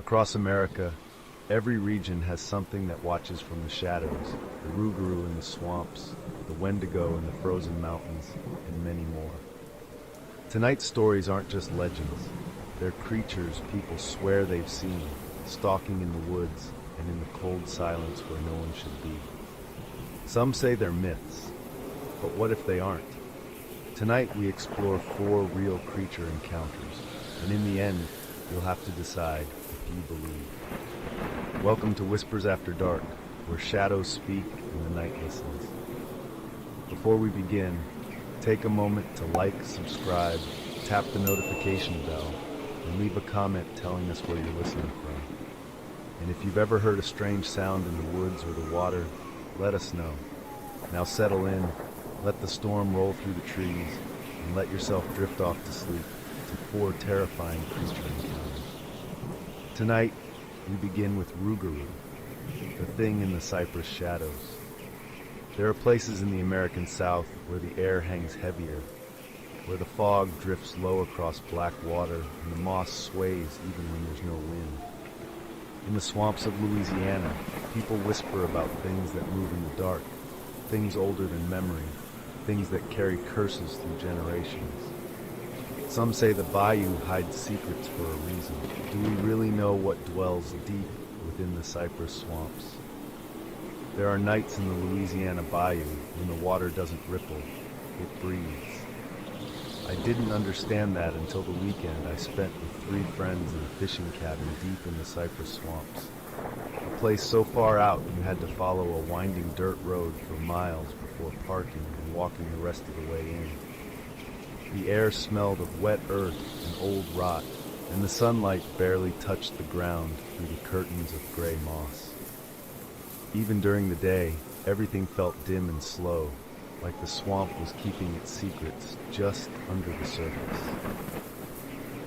Across America, every region has something that watches from the shadows, the Rougarou in the swamps, the Wendigo in the frozen mountains, and many more. Tonight's stories aren't just legends. They're creatures people swear they've seen, stalking in the woods and in the cold silence where no one should be. Some say they're myths, but what if they aren't? Tonight we explore 4 real creature encounters, and in the end, you'll have to decide if you believe. Welcome to Whispers After Dark, where shadows speak and the night listens. Before we begin, take a moment to like, subscribe, tap the notification bell, and leave a comment telling us where you're listening from. And if you've ever heard a strange sound in the woods or the water, let us know. Now settle in, let the storm roll through the trees, and let yourself drift off to sleep to 4 terrifying creature encounters. Tonight, we begin with Rougarou, the thing in the cypress shadows. There are places in the American South where the air hangs heavier, where the fog drifts low across black water and the moss sways even when there's no wind. In the swamps of Louisiana, people whisper about things that move in the dark, things older than memory, things that carry curses through generations. Some say the bayou hides secrets for a reason. Do we really know what dwells deep within the cypress swamps? There are nights in the Louisiana bayou when the water doesn't ripple, it breathes. I didn't understand that until the weekend I spent with 3 friends in a fishing cabin deep in the cypress swamps. A place so far out you had to follow a winding dirt road for miles before parking and walking the rest of the way in. The air smelled of wet earth and old rot, and the sunlight barely touched the ground through the curtains of gray moss. Even during the day, everything felt dim and slow, like the swamp was keeping its secrets just under the surface.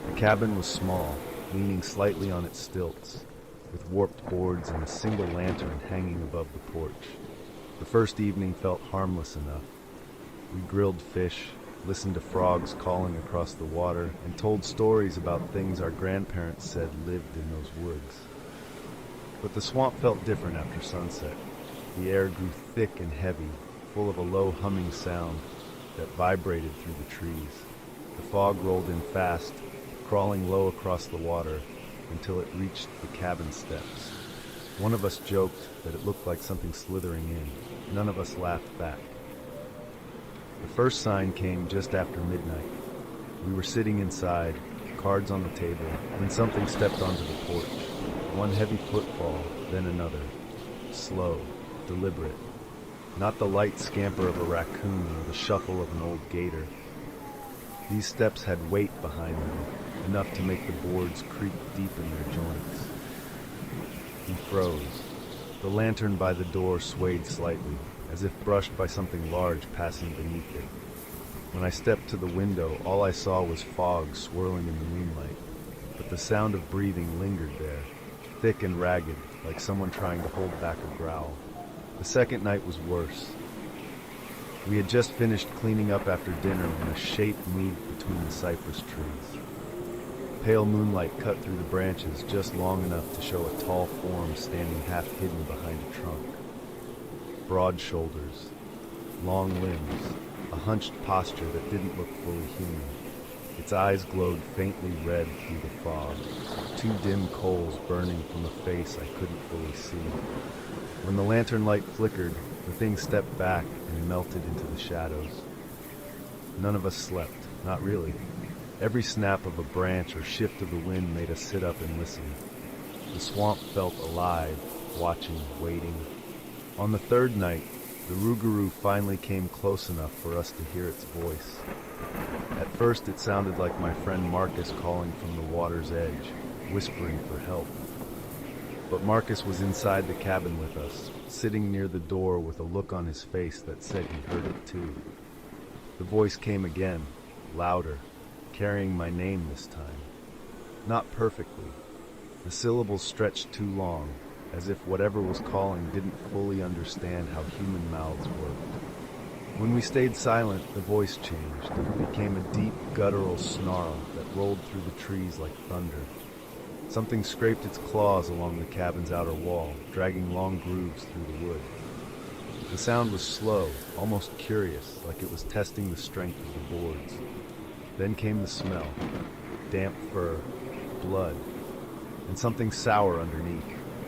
The cabin was small, leaning slightly on its stilts, with warped boards and a single lantern hanging above the porch. The first evening felt harmless enough. We grilled fish, listened to frogs calling across the water, and told stories about things our grandparents said lived in those woods. But the swamp felt different after sunset. The air grew thick and heavy, full of a low humming sound that vibrated through the trees. The fog rolled in fast, crawling low across the water until it reached the cabin steps. One of us joked that it looked like something slithering in. None of us laughed back. The first sign came just after midnight. We were sitting inside, cards on the table, when something stepped onto the porch. One heavy footfall, then another. Slow, deliberate. Not the light scamper of a raccoon or the shuffle of an old gator. These steps had weight behind them, enough to make the boards creak deep in their joints. He froze. The lantern by the door swayed slightly, as if brushed by something large passing beneath it. When I stepped to the window, all I saw was fog swirling in the moonlight, but the sound of breathing lingered there, thick and ragged, like someone trying to hold back a growl. The second night was worse. We had just finished cleaning up after dinner when a shape moved between the cypress trees. Pale moonlight cut through the branches just long enough to show a tall form standing half hidden behind a trunk. Broad shoulders, long limbs, a hunched posture that didn't look fully human. Its eyes glowed faintly red through the fog, 2 dim coals burning from a face I couldn't fully see. When the lantern light flickered, the thing stepped back and melted into the shadows. None of us slept, not really. Every snap of a branch or shift of the wind made us sit up and listen. The swamp felt alive, watching, waiting. On the 3rd night, the Rougarou finally came close enough for us to hear its voice. At first it sounded like my friend Marcus calling from the water's edge, whispering for help. But Marcus was inside the cabin with us, sitting near the door with a look on his face that said he heard it too. The voice came again, louder, carrying my name this time. Not perfectly. The syllables stretched too long, as if whatever was calling didn't fully understand how human mouths worked. When we stayed silent, the voice changed. It became a deep, guttural snarl that rolled through the trees like thunder. Something scraped its claws along the cabin's outer wall, dragging long grooves through the wood. The sound was slow, almost curious, like it was testing the strength of the boards. Then came the smell: damp fur, blood, and something sour underneath,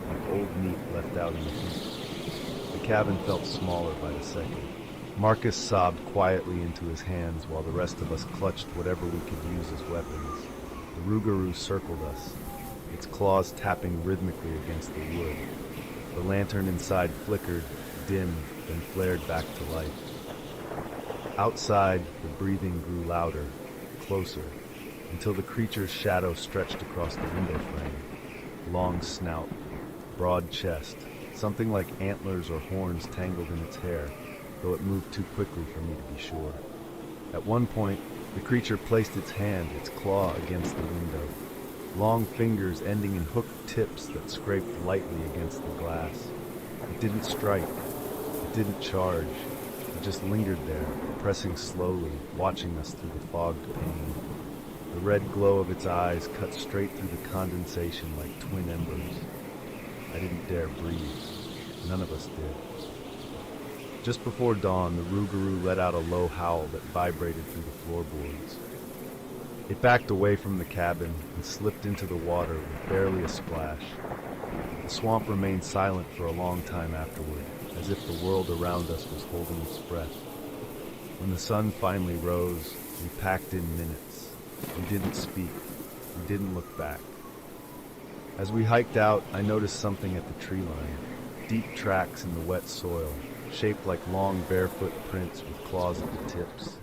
like old meat left out in the heat. The cabin felt smaller by the second. Marcus sobbed quietly into his hands while the rest of us clutched whatever we could use as weapons. The Rougarou circled us, its claws tapping rhythmically against the wood. The lantern inside flickered, dimmed, then flared back to life. Outside, the breathing grew louder, closer, until the creature's shadow stretched across the window frame. Long snout, broad chest, something like antlers or horns tangled in its hair, though it moved too quickly for me to be sure. At one point, the creature placed its hand, its claw, against the window. Long fingers ending in hooked tips that scraped lightly against the glass. It didn't strike. It didn't charge. It just lingered there, pressing slowly, watching us through the fogged pane. The red glow of its eyes cut straight through the condensation like twin embers. I didn't dare breathe. None of us did. Just before dawn, the Rougarou let out a low howl that vibrated through the floorboards. It backed away from the cabin and slipped into the water with barely a splash. The swamp remained silent for a long time afterward, as if the world around us was holding its breath. When the sun finally rose, we packed in minutes. We didn't speak. We didn't look back. As we hiked out, I noticed something at the tree line. Deep tracks in the wet soil, shaped like long barefoot prints with claws at the tips.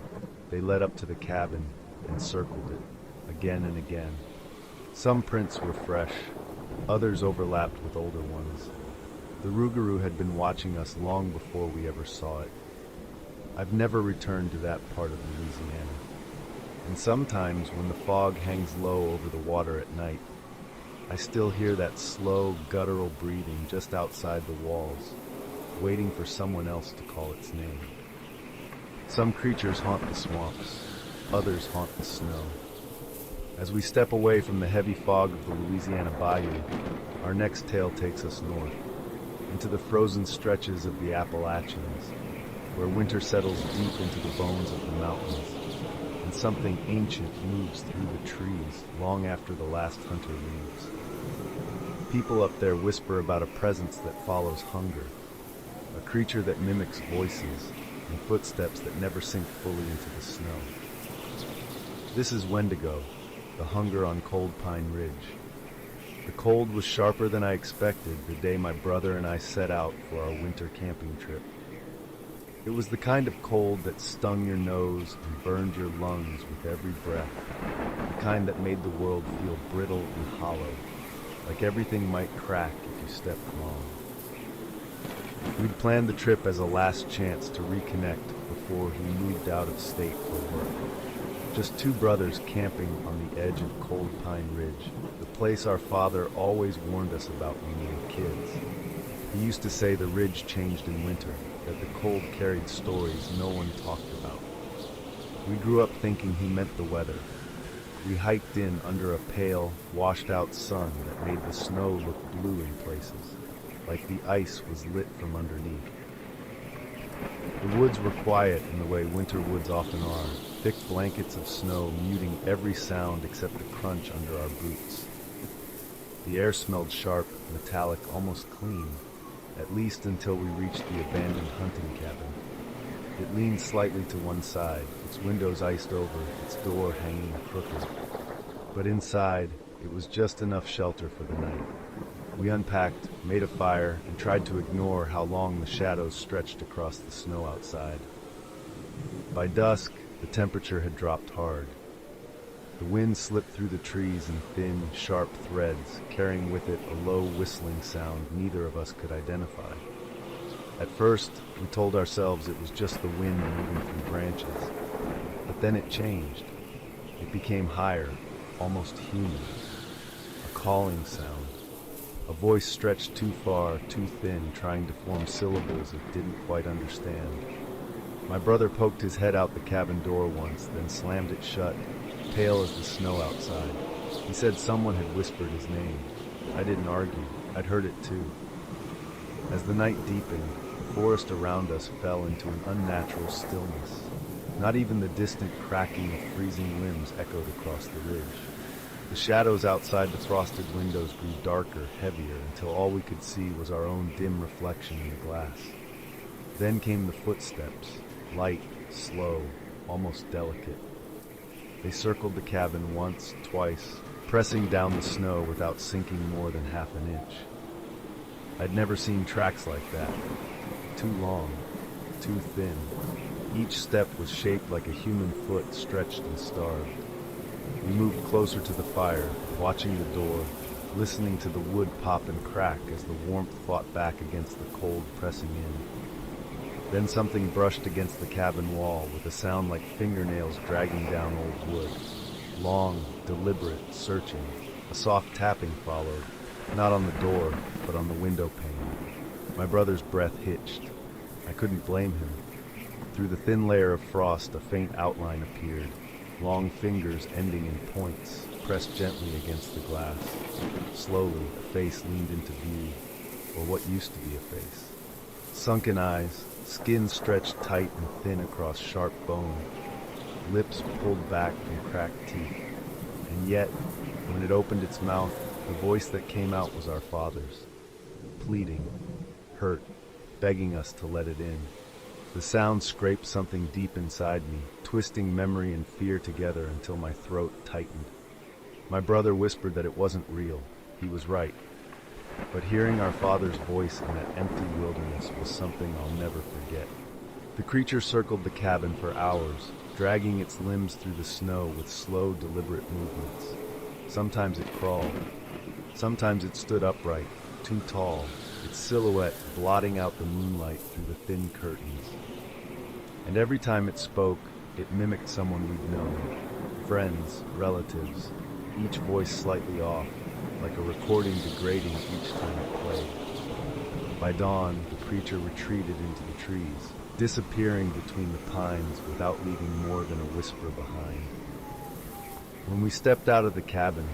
They led up to the cabin and circled it, again and again. Some prints were fresh, others overlapped with older ones. The Rougarou had been watching us long before we ever saw it. I've never returned to that part of Louisiana. And sometimes when the fog hangs low over the water at night, I still hear that slow, guttural breathing just outside the walls, waiting for someone else to call its name. Some creatures haunt the swamps, others haunt the snow. As we step away from the heavy fog of the Louisiana bayou, our next tale takes us north, into the frozen stretches of the Appalachians, where winter settles deep into the bones of the mountains, and something ancient moves through the trees long after the last hunter leaves. People up there whisper about a presence that follows hunger, a creature that mimics voices and footsteps that never sink fully into the snow. This is Wendigo, the hunger on Cold Pine Ridge. The cold was sharper than I expected the day my brother and I set out for our winter camping trip. It was the kind of cold that stung your nose and burned your lungs with every breath, the kind that made the world feel brittle and hollow, like everything might crack if you stepped wrong. We'd planned the trip as a last chance to reconnect before he moved out of state for work. Just two brothers camping on the edge of Cold Pine Ridge, the place our father always warned us about when we were kids. He used to say the ridge changed in winter, that the cold carried stories no one talked about. We grew up thinking he meant the weather. We hiked in under a pale, washed-out sun that made the snow look blue in places, like the ice was lit from underneath. The woods were quiet in the way winter woods often are, thick blankets of snow muting every sound except the crunch under our boots. The air smelled sharp, metallic, almost clean, at least until we reached the abandoned hunting cabin. It leaned slightly to one side, its windows iced over, its door hanging crooked. But inside, it was just enough shelter for the night. We unpacked, made a fire, and tried to ignore how long the shadows stretched across the snow outside. By dusk, the temperature had dropped hard. The wind slipped through the trees in thin, sharp threads, carrying with it a low whistling sound neither of us could identify. At first, we told ourselves it was just the wind moving through branches. But then it changed. It became higher, almost human. A calling sound. A voice stretched too far, too thin, trying to form syllables it didn't quite understand. My brother poked his head out the cabin door once, then slammed it shut, pale as the snow outside. He said someone had whispered his name. I didn't argue. I'd heard it too. As the night deepened, the forest around us fell into an unnatural stillness. Not even the distant cracking of freezing limbs echoed across the ridge. The shadows outside the frosted windows grew darker, heavier, until all we could see was our own dim reflection in the glass. Then came the footsteps, light, slow, almost delicate. They circled the cabin once, twice, pressing down the snow without sinking more than half an inch. I'd never seen tracks like that. Too long, too thin. Each step was shaped like a human foot stretched and starved. We moved closer to the fire, watching the door, listening to the wood pop and crack as the warmth fought back against the cold pressing in. Then something brushed against the cabin wall with a sound like fingernails dragging down old wood. Long, deliberate, searching. A soft tapping followed, not on the door, but on the window pane. My brother's breath hitched. I couldn't blame him. Through the thin layer of frost, a faint outline appeared. Long fingers ending in points, pressed gently against the glass. Slowly, a face leaned into view, or what used to be a face. Sunken eyes, skin stretched tight and thin across sharp bone, lips pulled back from cracked teeth. And yet, when it opened its mouth, the voice that came out was our father's, pleading, hurt, begging us to let it in. The sound scraped something deep inside me, twisting memory and fear together until my throat tightened. My brother whispered that it wasn't real. He was right. But hearing our father's voice in that empty wilderness was something I'll never forget. The creature circled the cabin for hours, dragging its limbs through the snow with slow, deliberate movements. Sometimes it crawled. Sometimes it stood upright, too tall, its silhouette blotting out the moonlight through the thin curtains. And every time it spoke, it mimicked someone we'd known. Friends, relatives, each voice slightly off, like a recording degrading each time it played. By dawn, the creature retreated into the trees, disappearing between the pines without leaving more than a whisper behind. When we stepped out of the cabin,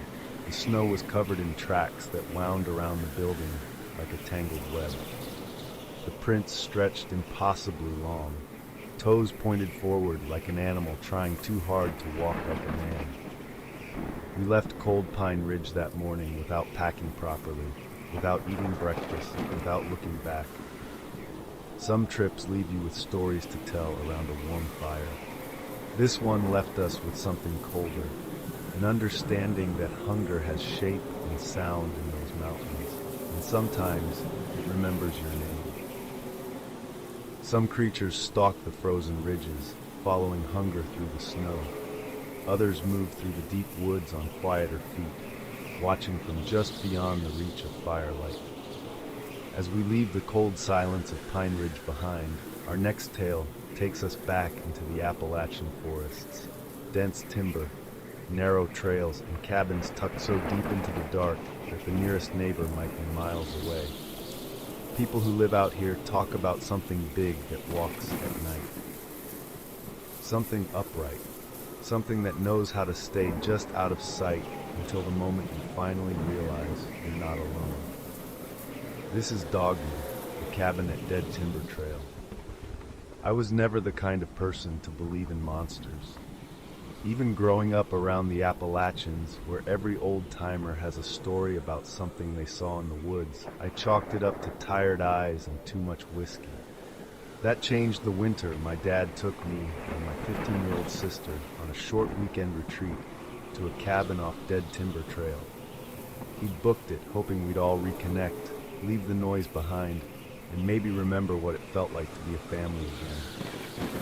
the snow was covered in tracks that wound around the building like a tangled web. The prints stretched impossibly long. Toes pointed forward like an animal trying too hard to walk like a man. We left Cold Pine Ridge that morning without packing properly, without eating breakfast, without looking back. Some trips leave you with stories to tell around a warm fire. This one left us with something colder, an understanding that hunger has shape and sound in those mountains, and sometimes it remembers your name. Some creatures stalk the frozen ridges, following hunger through the snow. Others move through the deep woods on quieter feet, watching from just beyond the reach of firelight. As we leave the cold silence of Pine Ridge behind, our next tale takes us back into the Appalachian forests. Dense timber, narrow trails, and cabins tucked so deep into the dark that the nearest neighbor might be miles away. People who live out here talk about something big that walks at night. Something upright. Something that knows how to stay just out of sight until the moment you finally realize you're not alone. This is Dogman, the cabin at Dead Timber Trail. I was never the kind of person to believe in monsters. Even growing up around the Appalachians, where every old-timer has a story about something they saw in the woods, I chalked it up to tired eyes and too much whiskey. That changed the winter my dad took me and my 15-year-old sister on a short weekend retreat to a cabin off Dead Timber Trail. He'd booked it, hoping we'd all reconnect, leave the noise behind, and maybe remember what it felt like to be a family again.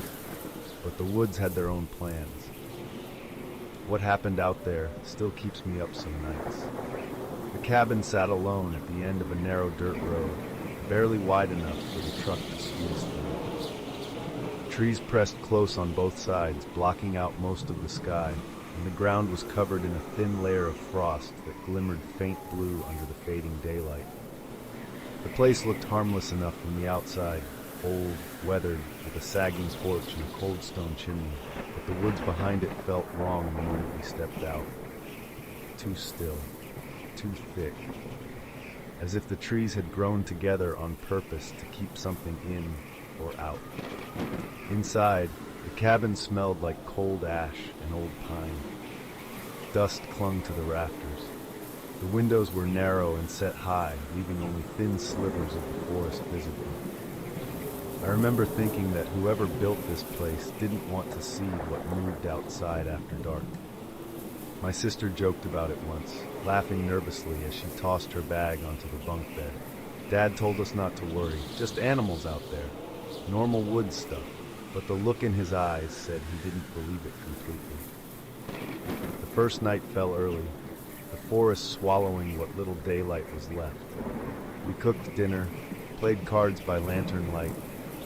But the woods had their own plans. What happened out there still keeps me up some nights. The cabin sat alone at the end of a narrow dirt road, barely wide enough for the truck to squeeze through. Trees pressed close on both sides, blocking out most of the sky, and the ground was covered in a thin layer of frost that glimmered faint blue under the fading daylight. The place looked harmless enough from the outside, old, weathered, with a sagging porch and a cold stone chimney, but the woods behind it felt wrong the moment we stepped out. Too still, too thick, as if the trees had grown together on purpose to keep something in or out. Inside, the cabin smelled like cold ash and old pine. Dust clung to the rafters. The windows were narrow and set high, leaving only thin slivers of the forest visible. I remember thinking that whoever built this place didn't want to see what moved outside after dark. My sister joked about it once, laughing nervously as she tossed her bag onto the bunk bed. Dad told us not to worry, just animals out there, normal woods stuff, but the look in his eyes said he didn't believe it completely. The first night fell early, the forest swallowing what little daylight was left. We cooked dinner, played cards by lantern light,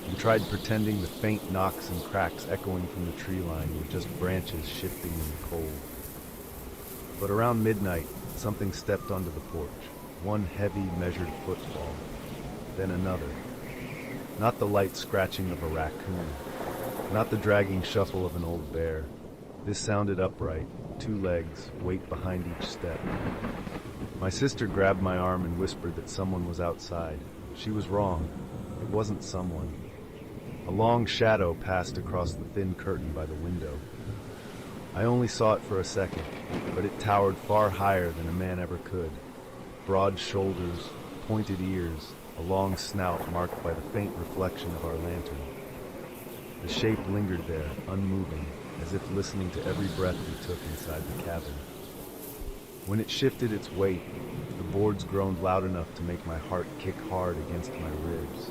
and tried pretending the faint knocks and cracks echoing from the tree line were just branches shifting in the cold. But around midnight, something stepped onto the porch. One heavy, measured footfall, then another. Not the light scratching of a raccoon, not the dragging shuffle of an old bear. This sounded upright, 2 legs, weight behind each step. My sister grabbed my arm and whispered that someone was outside. She was wrong. It wasn't someone. A long shadow passed across the thin curtain by the window. I only saw it for a second, but it towered far higher than a man ever could. Broad shoulders, pointed ears, a long snout marked by the faint reflection of our lantern. The shape lingered there, unmoving, as if listening to every breath we took inside the cabin. When it shifted its weight, the boards groaned loud enough to make my heart kick hard against my ribs.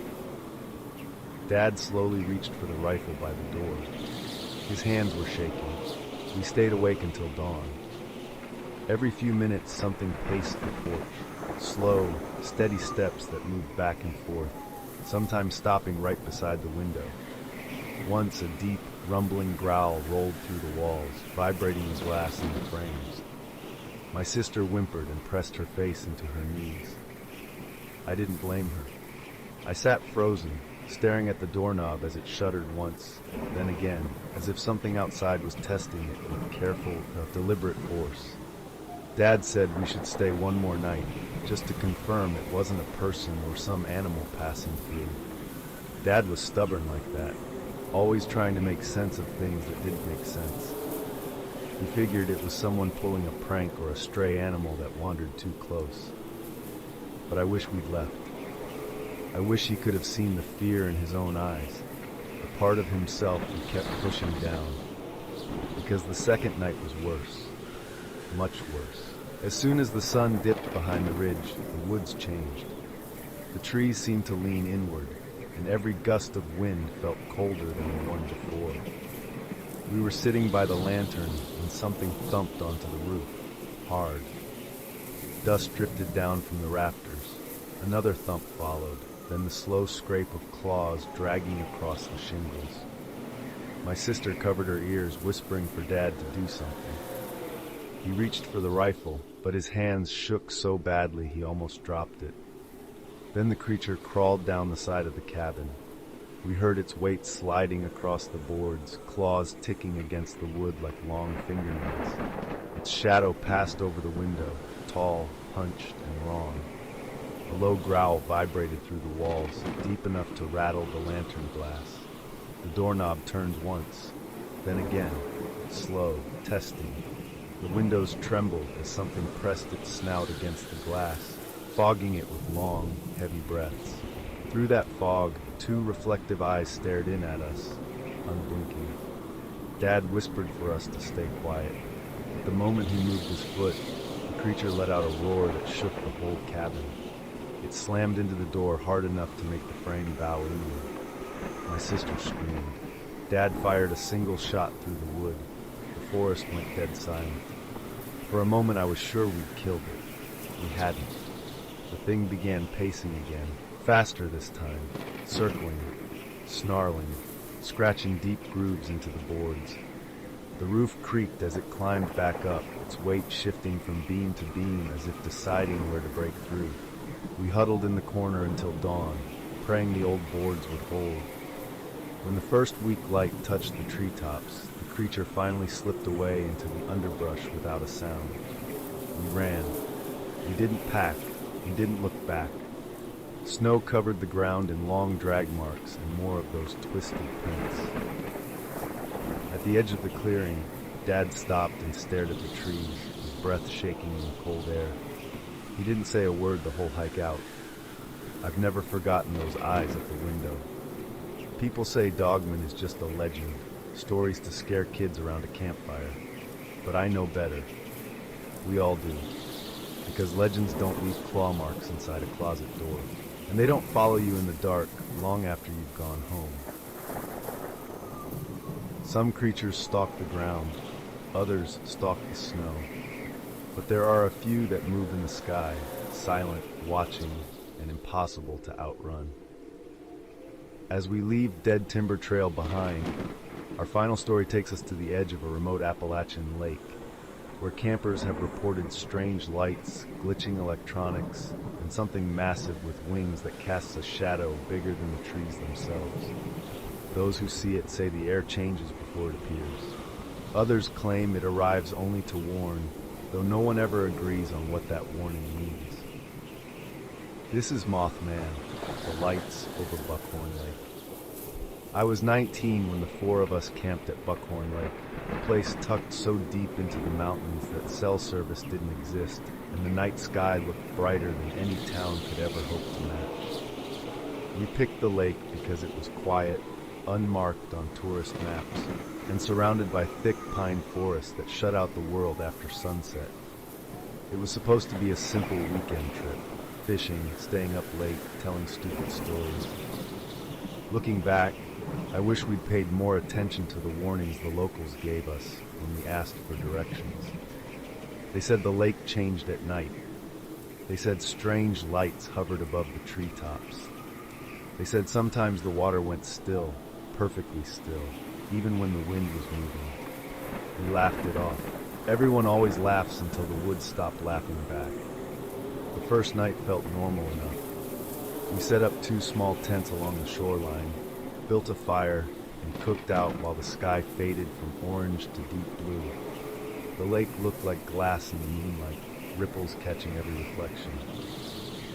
Dad slowly reached for the rifle by the door. His hands were shaking. We stayed awake until dawn. Every few minutes, something paced the porch. Slow, steady steps that moved back and forth, sometimes stopping right beside the window. Once a deep, rumbling growl rolled through the walls, vibrating the glass in the frames. My sister whimpered and pressed her face into her knees. I didn't blame her. I sat frozen, staring at the doorknob as it shuddered once, then again, as if something outside was testing it with careful, deliberate force. Dad said we should stay one more night, just to confirm it wasn't a person or some animal passing through. Dad was stubborn like that, always trying to make sense of things that didn't make sense. He figured it was someone pulling a prank or a stray animal that wandered too close. But I wish we'd left. I wish he could have seen the fear in his own eyes, the part of himself he kept pushing down. Because the second night was worse. Much worse. As soon as the sun dipped behind the ridge, the woods changed. The trees seemed to lean inward, and every gust of wind felt colder than the one before. We were sitting by the lantern when something thumped onto the roof, hard. Dust drifted down from the rafters. Another thump followed, then the slow scrape of claws dragging across the shingles. My sister covered her ears, whispering for Dad to do something. He reached for the rifle, but his hands shook so badly he almost dropped it. Then the creature crawled down the side of the cabin. We heard its weight sliding across the boards, claws ticking against the wood like long fingernails. Its shadow passed over the window, tall, hunched, and wrong. A low growl vibrated through the walls, deep enough to rattle the lantern glass. The doorknob turned once, then again, slow, testing. The windows trembled as something pressed its snout against the glass, fogging it with long, heavy breaths. Through that fog, 2 reflective eyes stared in at us, unblinking. Dad whispered for us to stay quiet. But the moment he moved his foot, the creature let out a roar that shook the whole cabin. It slammed into the door hard enough to make the frame bow inward. My sister screamed. Dad fired a single shot through the wood. The forest went dead silent. For a moment I was sure we'd killed it. We hadn't. The thing began pacing again, faster this time, circling, snarling, scratching deep grooves into the boards. The roof creaked as it climbed back up, its weight shifting from beam to beam as if deciding where to break through. We huddled in the corner until dawn, praying the old boards would hold. When the first weak light touched the treetops, the creature finally slipped away into the underbrush without a sound. We ran. We didn't pack. We didn't look back. Snow covered the ground in long drag marks and more of those twisted prints. At the edge of the clearing, Dad stopped and stared at the trees, his breath shaking in the cold air. He didn't say a word the whole hike out. I've never forgotten those eyes at the window. People say Dogman is just a legend, stories to scare kids around a campfire. But I know better. We all do. Because legends don't leave claw marks inside a closet door. And they don't follow you in the dark long after you've gone home. Some creatures stalk the ground, others stalk the snow. But there are a few that move in the sky, silent, watching, and impossible to outrun. As we leave Dead Timber Trail behind, our final story takes us to the edge of a remote Appalachian lake, where campers have reported strange lights, glitching electronics, and something massive with wings that casts a shadow bigger than the trees themselves. Those who see it say the air changes before it appears. Others claim it arrives only to warn, though no one ever agrees on what that warning means. This is Mothman, the lights over Buckhorn Lake. I was 19 when the four of us camped at Buckhorn Lake, a place tucked so deep into the mountains that cell service didn't exist, and the night sky looked brighter than any town could ever hope to match. We picked the lake because it was quiet, unmarked on tourist maps, and surrounded by thick pine forests that shut out the world after sunset. It was supposed to be a simple weekend trip, fishing, staying up late, telling stupid stories. Looking back, I wish we'd paid more attention to the warnings the locals gave us when we asked for directions. They said the lake changed at night. They said strange lights hovered above the treetops. They said sometimes the water went still, perfectly still, even when the wind was moving. We laughed it off. Everyone always laughs until the woods stop laughing back. The first night felt normal enough. We set up 2 small tents along the shoreline, built a fire, and cooked out while the sky faded from orange to deep blue. The lake looked like glass in the moonlight, ripples catching every reflection.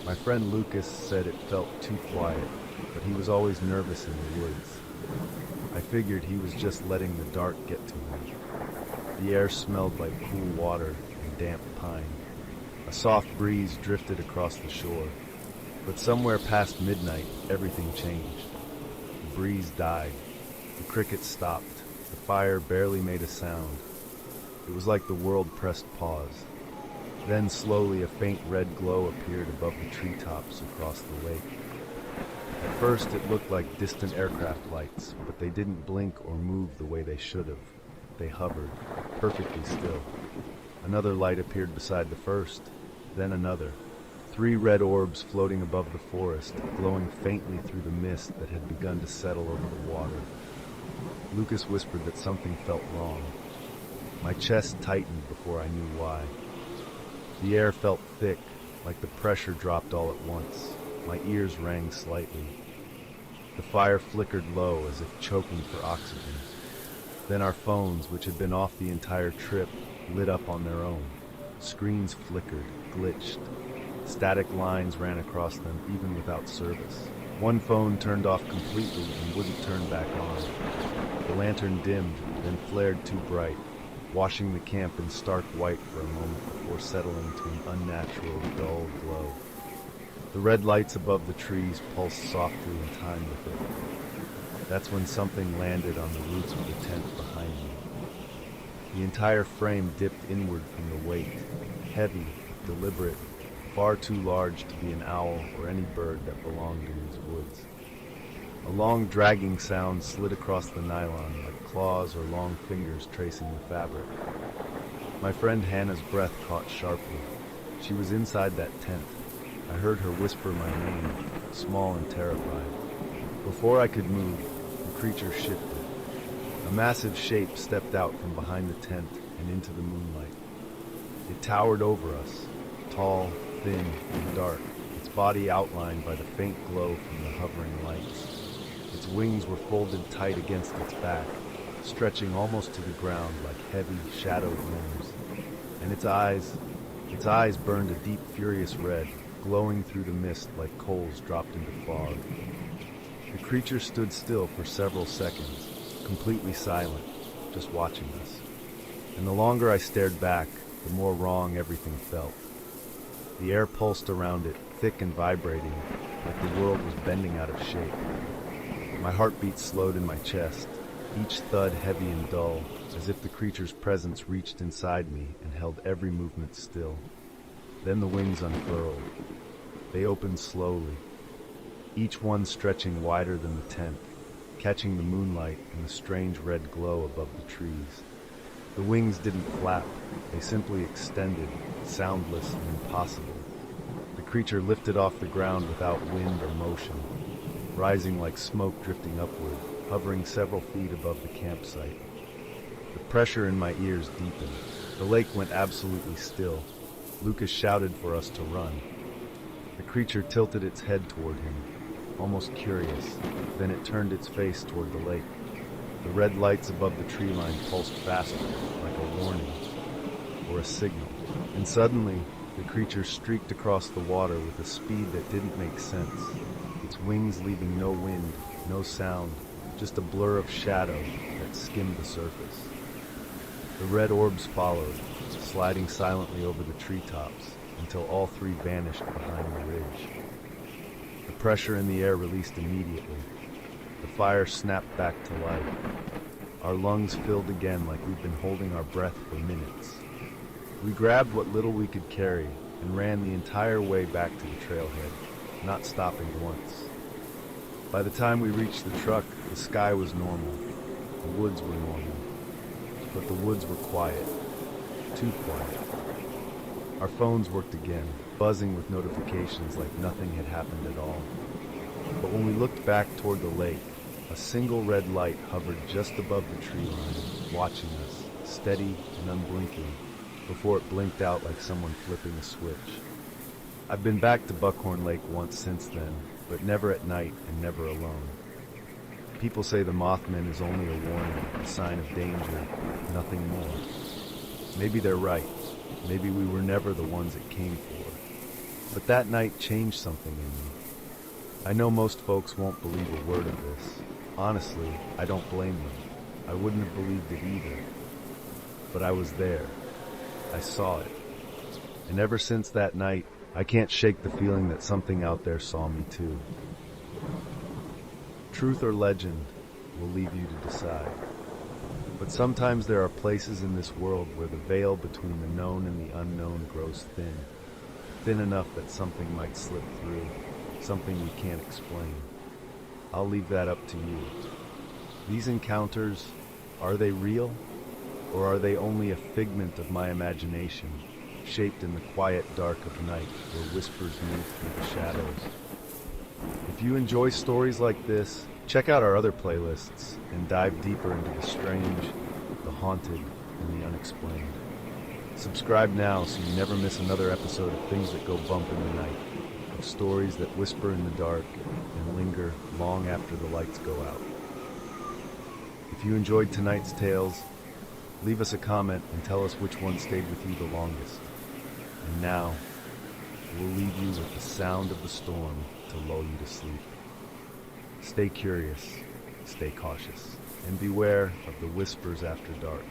My friend Lucas said it felt too quiet, but he was always nervous in the woods. I figured he was just letting the dark get to him. The air smelled like cool water and damp pine. A soft breeze drifted across the shore, but somewhere past midnight, everything changed. The breeze died. The crickets stopped. The fire barely made a sound. It was like the world pressed pause. Then slowly a faint red glow appeared above the treetops across the lake. At first it looked like distant aircraft lights, but they didn't blink or move the way they should have. They hovered, perfectly still. Another light appeared beside the first, then another. 3 red orbs floating above the forest, glowing faintly through the mist that had begun to settle over the water. Lucas whispered that something felt wrong. My chest tightened before I knew why. The air felt thick, like the pressure dropped all at once. My ears rang slightly. The fire flickered low as if choking for oxygen. Then our phones, which had been off the entire trip, lit up on their own. Screens flickered, glitched. Static lines ran across them even without service. One phone turned off completely and wouldn't turn back on. The lantern dimmed, then flared too bright, washing the camp in stark white for a moment before settling to an unnatural, dull glow. The red lights above the trees pulsed softly in time with it. That's when something landed on the roots of the tent behind me. The entire frame dipped inward from the weight, heavy, deliberate, far too large to be an owl or any bird that belonged in these woods. A long dragging sound slid across the nylon like claws or long fingers tracing the fabric. My friend Hannah's breath caught sharply. She was inside that tent. I heard her whisper my name, small and terrified. Before I could move, the creature shifted. A massive shape stepped out from behind the tent and into the moonlight. It towered over us, tall, thin, and dark, its body outlined by the faint glow from the hovering lights. Its wings were folded tight against its back, stretching almost to the ground like heavy, shadowed limbs. And its eyes burned a deep, furious red, glowing through the mist like coals dropped into fog. The creature stood still for several seconds, completely silent, just watching us. And the longer I stared back, the more wrong everything felt. The air pulsed around it, thick and vibrating, like the world was bending out of shape. My heartbeat slowed in my chest, each thud heavy and dull, as if the creature's presence reached inside me and held every movement still. Then the wings unfurled. They opened slowly, each one stretching wider than the tent, catching the moonlight and the strange red glow above the trees. The wings didn't flap, they simply extended, soundless and impossible. The creature lifted off the ground without wind or motion, rising like smoke drifting upward, hovering several feet above the campsite. The pressure in my ears deepened. The lake went absolutely still. Lucas shouted for us to run. The creature tilted its head toward him, almost curious. Then it turned its face toward the lake. The red lights above the tree line pulsed faster, like a warning or a signal. And suddenly, the creature streaked across the water with a speed that didn't make sense, its wings leaving no wind, no sound, just a blur of shadow that skimmed the surface. The red orbs followed, sliding silently over the treetops until all three vanished behind the ridge. The pressure in the air released immediately. The fire snapped back to life. Our lungs filled again like we'd been holding our breath for minutes. We grabbed what little we could carry and ran the entire way back to the trailhead, not stopping once. By the time we reached the truck, the sky was normal. The woods were normal. But the woods were quiet. Too quiet. Our phones worked again, buzzing with notifications like nothing had happened at all. But when we looked back toward the lake, a single red light hovered just above the tree line, watching us, steady and unblinking, before it blinked out like someone flipping a switch. I've been back to Buckhorn Lake once since then, but never at night and never alone. People say the Mothman is only a warning, a sign of danger, nothing more. Maybe they're right. Maybe we were never the ones it came for. But that night changed something in me. I know most folks won't believe a word of this. Honestly, I don't blame them. I wouldn't have believed it either. But I was there. I saw it. And ever since that night, I can't shake the feeling that something out there saw me too. Truth or legend will leave you to decide. But sometimes there are places in this world where the veil between the known and the unknown grows thin. Thin enough that something might slip through, something you can't explain. I'll leave that up to you. These encounters, are they real? Or are they only a figment of my imagination, shaped in the quiet dark of night where whispers move through the shadows? If you enjoy stories like this, check out our other playlists and dive deeper into the strange, the haunted, and the unexplained. Subscribe now so you never miss another episode of Things That Go Bump in the Night, of stories that whisper in the dark and linger long after the lights go out. If you enjoyed tonight's tales, leave us a comment and tell us which one stayed with you the longest. And now, we'll leave you with the sound of the storm to lull you to sleep. Stay curious, stay cautious, and beware of the whispers after dark.